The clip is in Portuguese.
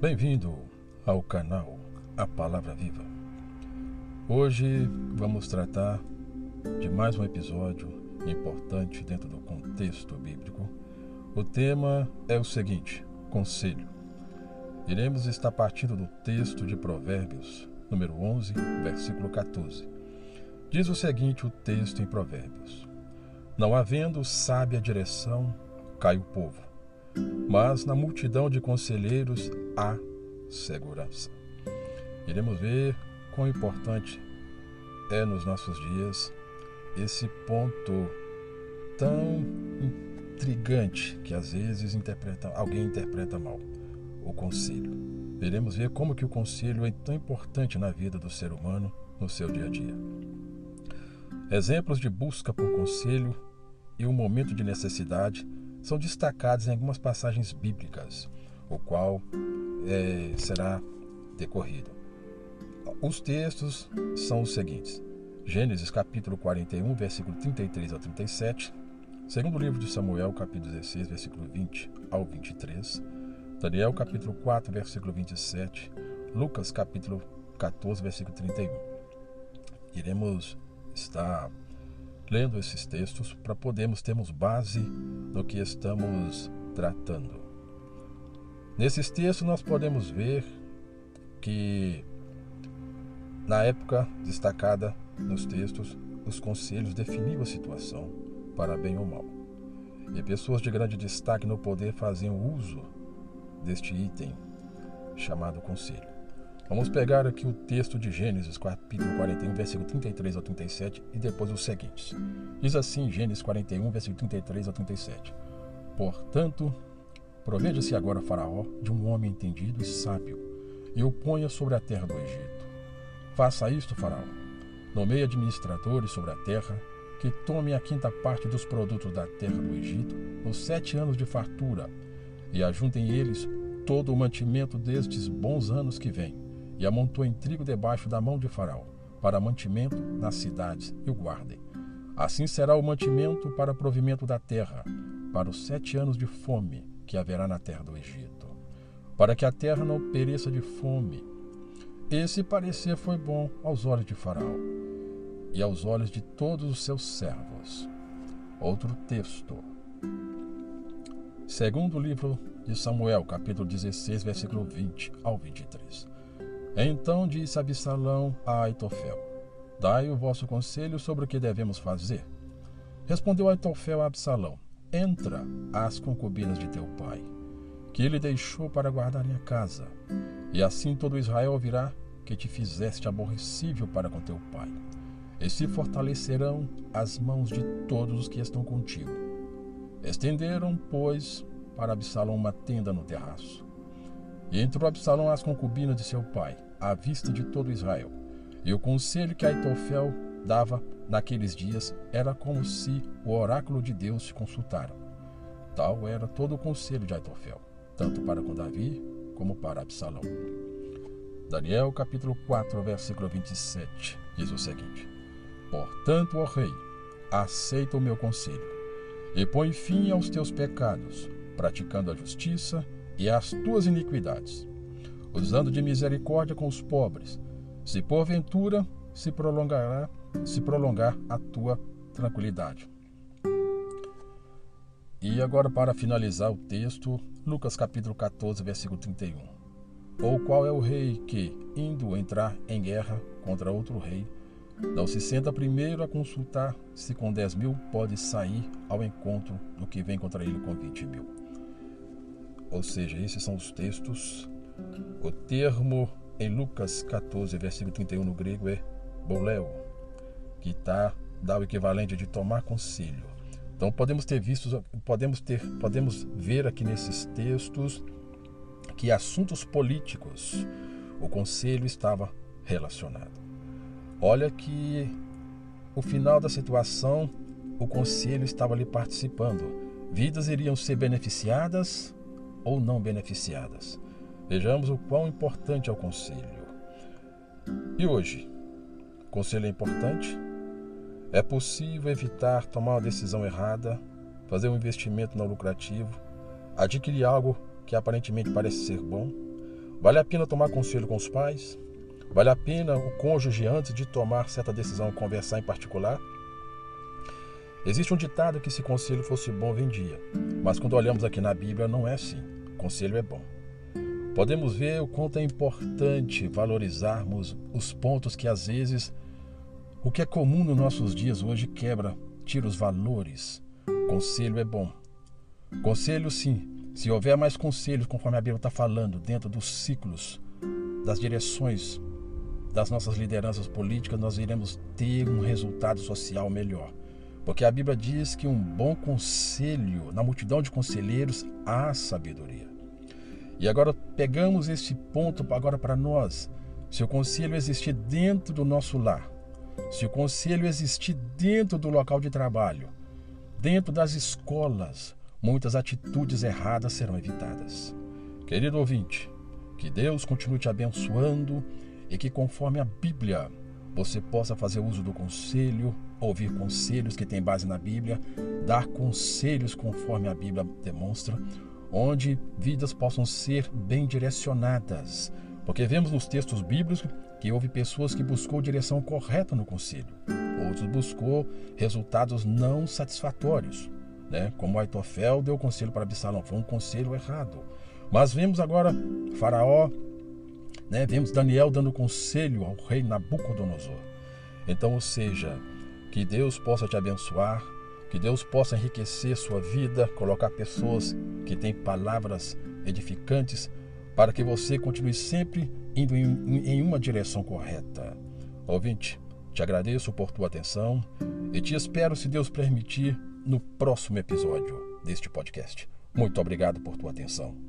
Bem-vindo ao canal A Palavra Viva. Hoje vamos tratar de mais um episódio importante dentro do contexto bíblico. O tema é o seguinte: conselho. Iremos estar partindo do texto de Provérbios, número 11, versículo 14. Diz o seguinte o texto em Provérbios: não havendo sábia direção, cai o povo, mas na multidão de conselheiros há segurança. Iremos ver quão importante é nos nossos dias esse ponto tão intrigante que às vezes alguém interpreta mal: o conselho. Iremos ver como que o conselho é tão importante na vida do ser humano no seu dia a dia. Exemplos de busca por conselho e um momento de necessidade são destacados em algumas passagens bíblicas, o qual será decorrido. Os textos são os seguintes: Gênesis capítulo 41, versículo 33 ao 37, segundo livro de Samuel, capítulo 16, versículo 20 ao 23, Daniel capítulo 4, versículo 27, Lucas capítulo 14, versículo 31. Iremos estar lendo esses textos para podermos termos base no que estamos tratando. Nesses textos nós podemos ver que na época destacada nos textos, os conselhos definiam a situação para bem ou mal. E pessoas de grande destaque no poder faziam uso deste item chamado conselho. Vamos pegar aqui o texto de Gênesis, capítulo 41, versículo 33 ao 37 e depois os seguintes. Diz assim, Gênesis 41, versículo 33 ao 37. Portanto, proveja-se agora Faraó de um homem entendido e sábio, e o ponha sobre a terra do Egito. Faça isto, Faraó: nomeie administradores sobre a terra, que tomem a quinta parte dos produtos da terra do Egito nos 7 anos de fartura, e ajuntem eles todo o mantimento destes bons anos que vêm, e amontoem trigo debaixo da mão de Faraó, para mantimento nas cidades, e o guardem. Assim será o mantimento para provimento da terra, para os 7 anos de fome que haverá na terra do Egito, para que a terra não pereça de fome. Esse parecer foi bom aos olhos de Faraó e aos olhos de todos os seus servos. Outro texto. Segundo livro de Samuel, capítulo 16, versículo 20 ao 23. Então disse Absalão a Aitofel: dai o vosso conselho sobre o que devemos fazer. Respondeu Aitofel a Absalão: entra às concubinas de teu pai, que ele deixou para guardarem a casa, e assim todo Israel ouvirá que te fizeste aborrecível para com teu pai, e se fortalecerão as mãos de todos os que estão contigo. Estenderam, pois, para Absalão uma tenda no terraço. E entrou Absalão às concubinas de seu pai, à vista de todo Israel. E o conselho que Aitofel dava naqueles dias era como se o oráculo de Deus se consultara. Tal era todo o conselho de Aitofel, tanto para com Davi como para Absalão. Daniel capítulo 4, versículo 27, diz o seguinte: portanto, ó rei, aceita o meu conselho, e põe fim aos teus pecados, praticando a justiça e as tuas iniquidades, usando de misericórdia com os pobres, se porventura se prolongar a tua tranquilidade. E agora, para finalizar o texto, Lucas capítulo 14, versículo 31. Ou qual é o rei que, indo entrar em guerra contra outro rei, não se senta primeiro a consultar se com 10.000 pode sair ao encontro do que vem contra ele com 20.000? Ou seja, esses são os textos. O termo em Lucas 14, versículo 31 no grego é boleo, que dá o equivalente de tomar conselho. Então podemos ver aqui nesses textos que assuntos políticos o conselho estava relacionado. Olha que o final da situação, o conselho estava ali participando. Vidas iriam ser beneficiadas ou não beneficiadas. Vejamos o quão importante é o conselho. E hoje, o conselho é importante? É possível evitar tomar uma decisão errada, fazer um investimento não lucrativo, adquirir algo que aparentemente parece ser bom, Vale a pena tomar conselho com os pais? Vale a pena o cônjuge, antes de tomar certa decisão, conversar em particular? Existe um ditado que se conselho fosse bom, vendia. Mas quando olhamos aqui na Bíblia, não é assim. Conselho é bom. Podemos ver o quanto é importante valorizarmos os pontos que às vezes o que é comum nos nossos dias hoje quebra, tira os valores. Conselho é bom. Conselho, sim. Se houver mais conselhos, conforme a Bíblia está falando, dentro dos ciclos, das direções das nossas lideranças políticas, nós iremos ter um resultado social melhor. Porque a Bíblia diz que um bom conselho, na multidão de conselheiros, há sabedoria. E agora pegamos este ponto agora para nós. Se o conselho existir dentro do nosso lar, se o conselho existir dentro do local de trabalho, dentro das escolas, muitas atitudes erradas serão evitadas. Querido ouvinte, que Deus continue te abençoando e que, conforme a Bíblia, você possa fazer uso do conselho, ouvir conselhos que têm base na Bíblia, dar conselhos conforme a Bíblia demonstra, onde vidas possam ser bem direcionadas. Porque vemos nos textos bíblicos que houve pessoas que buscou direção correta no conselho, outros buscou resultados não satisfatórios, como Aitofel deu conselho para Absalão, foi um conselho errado. Mas vemos agora Faraó, vemos Daniel dando conselho ao rei Nabucodonosor. Então, ou seja, que Deus possa te abençoar, que Deus possa enriquecer sua vida, colocar pessoas que têm palavras edificantes, para que você continue sempre indo em uma direção correta. Ouvinte, te agradeço por tua atenção e te espero, se Deus permitir, no próximo episódio deste podcast. Muito obrigado por tua atenção.